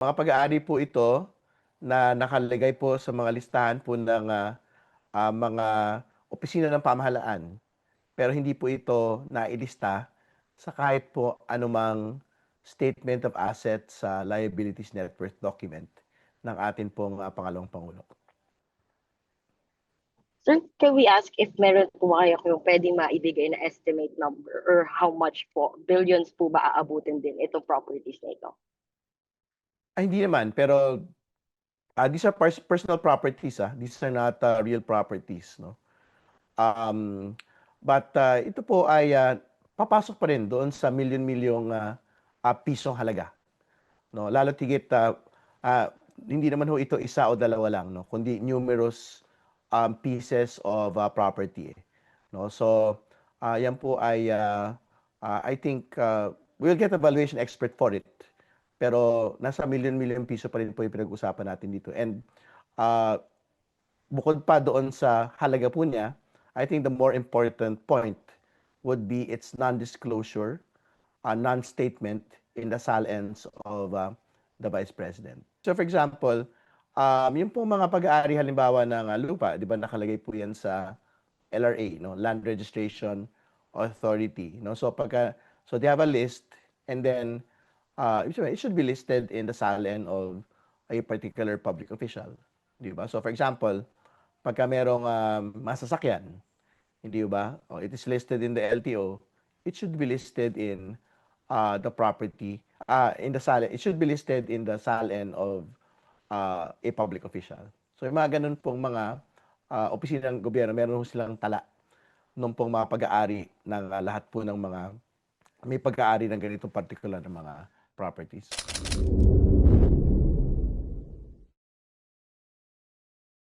Mga pag-aari po ito na nakalagay po sa mga listahan po ng, mga opisina ng pamahalaan. Pero hindi po ito nailista sa kahit po anumang statement of assets sa liabilities net worth document ng atin pong, pangalawang pangulo. Sir, can we ask if meron po ba kayong pwedeng maibigay na estimate number or how much po, billions po ba aabutin din itong properties na ito? Ay hindi naman, pero, these are personal properties, these are not, real properties 'no. Um, ito po ay, papasok pa rin doon sa milyon-milyong, pisong halaga 'no. Lalo't higit, ah, hindi naman ho ito isa o dalawa lang 'no, kundi numerous, pieces of, property, 'no. So, yan po ay, I think, we'll get a valuation expert for it. Pero nasa milyon-milyong piso pa rin po yung pinag-usapan natin dito and, ah, bukod pa doon sa halaga po niya, I think the more important point would be its non-disclosure, non-statement in the salens of, the Vice President. So for example, yung pong mga pag-aari halimbawa ng, lupa, 'di ba nakalagay po 'yan sa LRA 'no, Land Registration Authority 'no. So they have a list and then, it should be listed in the salen of a particular public official, 'di ba? So for example, pagka merong, masasakyan, hindi ba? O it is listed in the LTO, it should be listed in, the property, in the salen. It should be listed in the salen of, a public official. So yung mga gano'n pong mga, opisina ng gobyerno, meron ho silang tala nung pong mga pag-aari ng, lahat po ng mga may pag-aari ng ganitong partikular na mga properties.